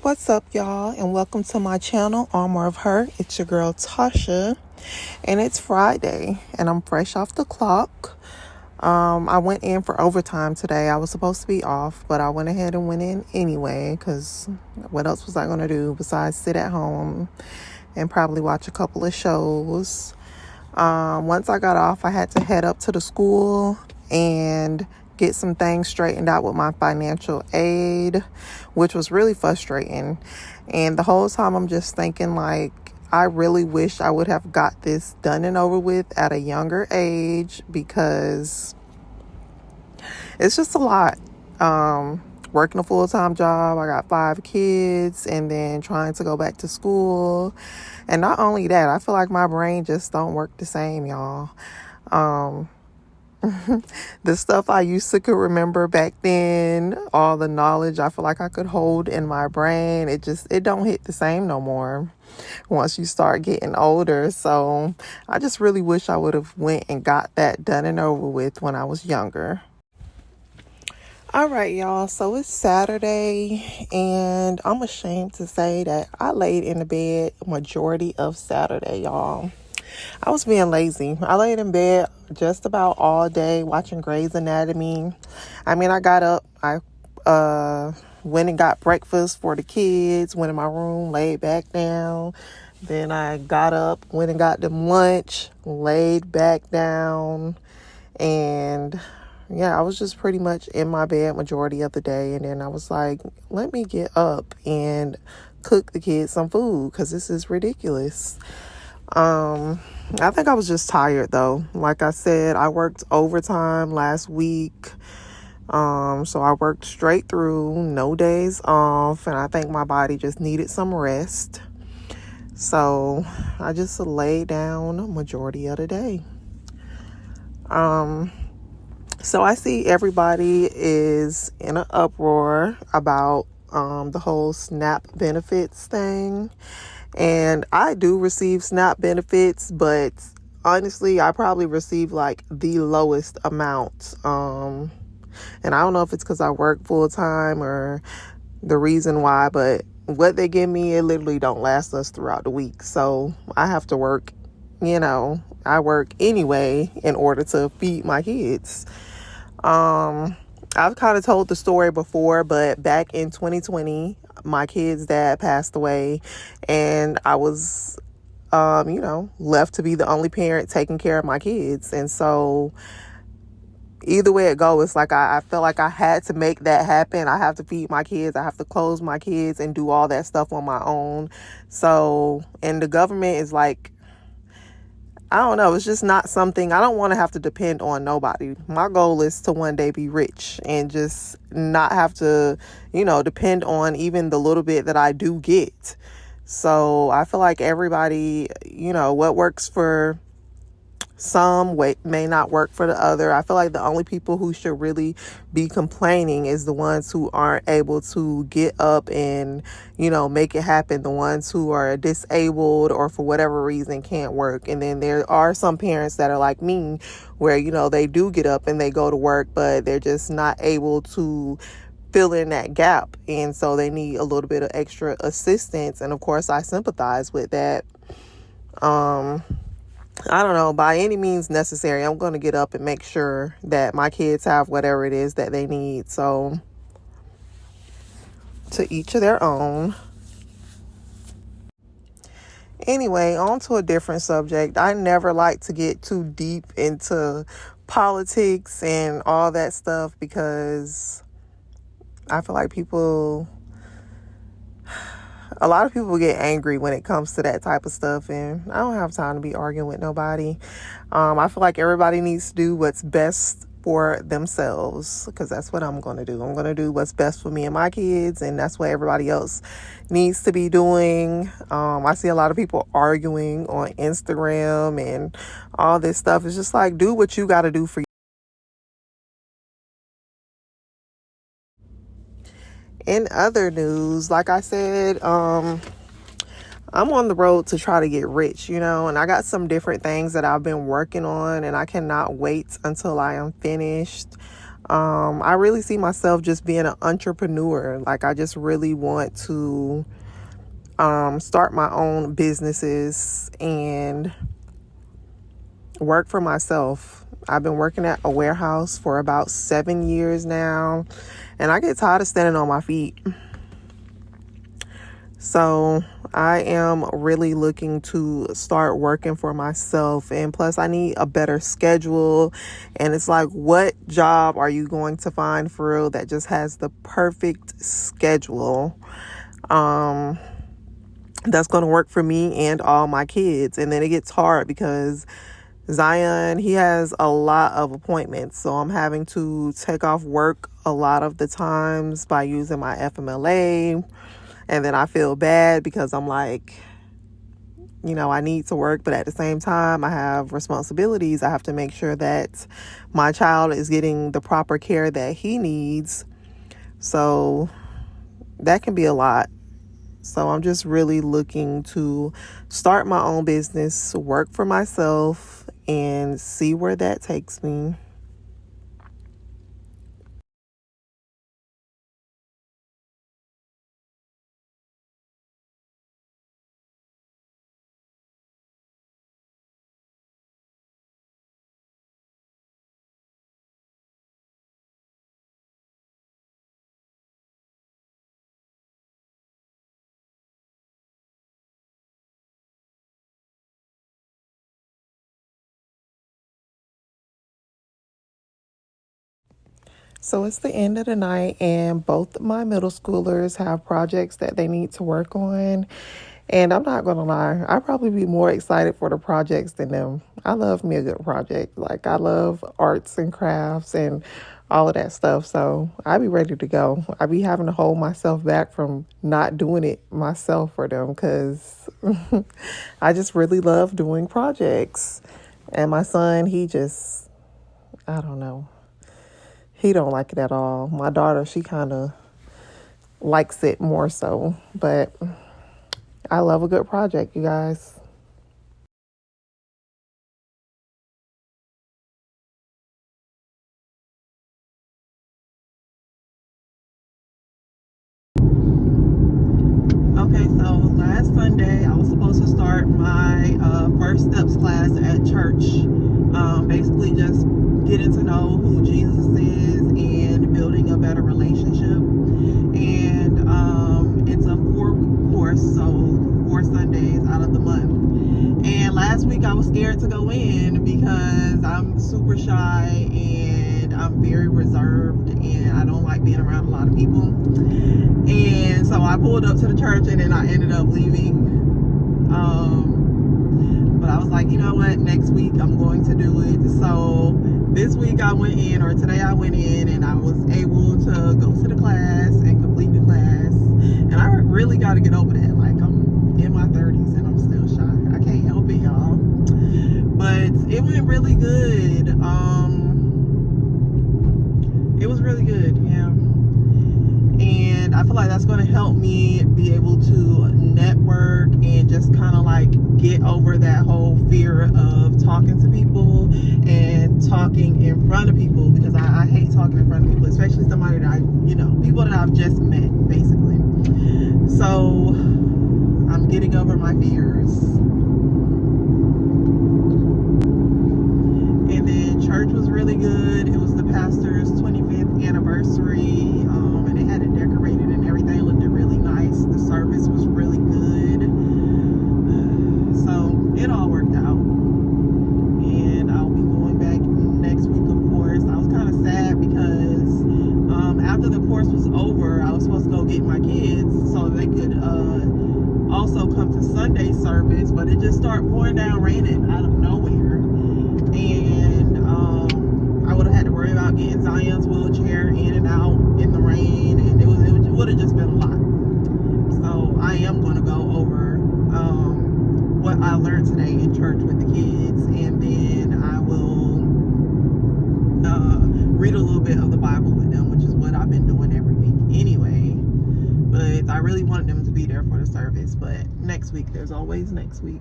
What's up, y'all, and welcome to my channel, Armor of Her. It's your girl, Tasha, and it's Friday, and I'm fresh off the clock. I went in for overtime today. I was supposed to be off, but I went ahead and went in anyway, because what else was I going to do besides sit at home and probably watch a couple of shows. Once I got off, I had to head up to the school and get some things straightened out with my financial aid, which was really frustrating. And the whole time I'm just thinking, like, I really wish I would have got this done and over with at a younger age, because it's just a lot. Working a full-time job, I got 5 kids, and then trying to go back to school. And not only that, I feel like my brain just don't work the same, y'all. The stuff I used to could remember back then, all the knowledge I feel like I could hold in my brain, it don't hit the same no more once you start getting older. So I just really wish I would have went and got that done and over with when I was younger. All right, y'all. So it's Saturday, and I'm ashamed to say that I laid in the bed majority of Saturday, y'all. I was being lazy. I laid in bed just about all day watching Grey's Anatomy. I mean, I got up, I went and got breakfast for the kids, went in my room, laid back down. Then I got up, went and got them lunch, laid back down, and yeah, I was just pretty much in my bed majority of the day. And then I was like, let me get up and cook the kids some food, because this is ridiculous. I think I was just tired though. Like I said, I worked overtime last week. So I worked straight through, no days off, and I think my body just needed some rest. So I just laid down majority of the day. So I see everybody is in an uproar about the whole SNAP benefits thing. And I do receive SNAP benefits, but honestly, I probably receive like the lowest amount. And I don't know if it's because I work full time or the reason why, but what they give me, it literally don't last us throughout the week. So I have to work, I work anyway in order to feed my kids. I've kind of told the story before, but back in 2020, my kid's dad passed away, and I was, left to be the only parent taking care of my kids. And so either way it goes, it's like I felt like I had to make that happen. I have to feed my kids. I have to clothe my kids and do all that stuff on my own. So, and the government is like, I don't know. It's just not something. I don't want to have to depend on nobody. My goal is to one day be rich and just not have to, depend on even the little bit that I do get. So I feel like everybody, what works for some may not work for the other. I feel like the only people who should really be complaining is the ones who aren't able to get up and, make it happen. The ones who are disabled or for whatever reason can't work. And then there are some parents that are like me where, they do get up and they go to work, but they're just not able to fill in that gap. And so they need a little bit of extra assistance. And of course, I sympathize with that. I don't know, by any means necessary, I'm going to get up and make sure that my kids have whatever it is that they need. So, to each of their own. Anyway, on to a different subject. I never like to get too deep into politics and all that stuff, because I feel like a lot of people get angry when it comes to that type of stuff, and I don't have time to be arguing with nobody. I feel like everybody needs to do what's best for themselves, because that's what I'm going to do. I'm going to do what's best for me and my kids, and that's what everybody else needs to be doing. I see a lot of people arguing on Instagram and all this stuff. It's just like, do what you got to do for you. In other news, like I said, I'm on the road to try to get rich, and I got some different things that I've been working on, and I cannot wait until I am finished. I really see myself just being an entrepreneur. Like, I just really want to start my own businesses and work for myself. I've been working at a warehouse for about 7 years now, and I get tired of standing on my feet. So I am really looking to start working for myself. And plus, I need a better schedule. And it's like, what job are you going to find for real that just has the perfect schedule that's going to work for me and all my kids? And then it gets hard because Zion, he has a lot of appointments. So I'm having to take off work a lot of the times by using my FMLA. And then I feel bad because I'm like, I need to work, but at the same time, I have responsibilities. I have to make sure that my child is getting the proper care that he needs. So that can be a lot. So I'm just really looking to start my own business, work for myself, and see where that takes me. So it's the end of the night, and both my middle schoolers have projects that they need to work on. And I'm not going to lie, I'd probably be more excited for the projects than them. I love me a good project. Like, I love arts and crafts and all of that stuff. So I'd be ready to go. I'd be having to hold myself back from not doing it myself for them because I just really love doing projects. And my son, I don't know. He don't like it at all. My daughter, she kind of likes it more so. But I love a good project, you guys. Okay, so last Sunday I was supposed to start my First Steps class at church. Basically just getting to know who Jesus is and building a better relationship. And it's a 4-week course, so 4 Sundays out of the month. And last week I was scared to go in because I'm super shy and I'm very reserved and I don't like being around a lot of people. And so I pulled up to the church and then I ended up leaving. But I was like, you know what, next week I'm going to do it. So this week I went in, or today I went in, and I was able to go to the class and complete the class. And I really got to get over that. Like, I'm in my 30s and I'm still shy. I can't help it, y'all. But it went really good. It was really good, yeah. And I feel like that's going to help me be able to network and just kind of like get over that whole fear of talking to people and talking in front of people, because I hate talking in front of people, especially somebody that people that I've just met, basically. So I'm getting over my fears. And then church was really good. It was the pastor's 25th anniversary, and they had it decorated and everything. It looked really nice. The service was really good. So it all worked out. And I'll be going back next week, of course. I was kind of sad because after the course was over, I was supposed to go get my kids so they could also come to Sunday service, but it just started pouring down raining out of nowhere. And I would have had to worry about getting Zion's wheelchair in and out in the rain, and it would have just been a lot. So I am going to go over what I learned today in church with the kids, and then I will read a little bit of the Bible with them, which is what I've been doing every week anyway. But I really wanted them to be there for the service, but next week, there's always next week.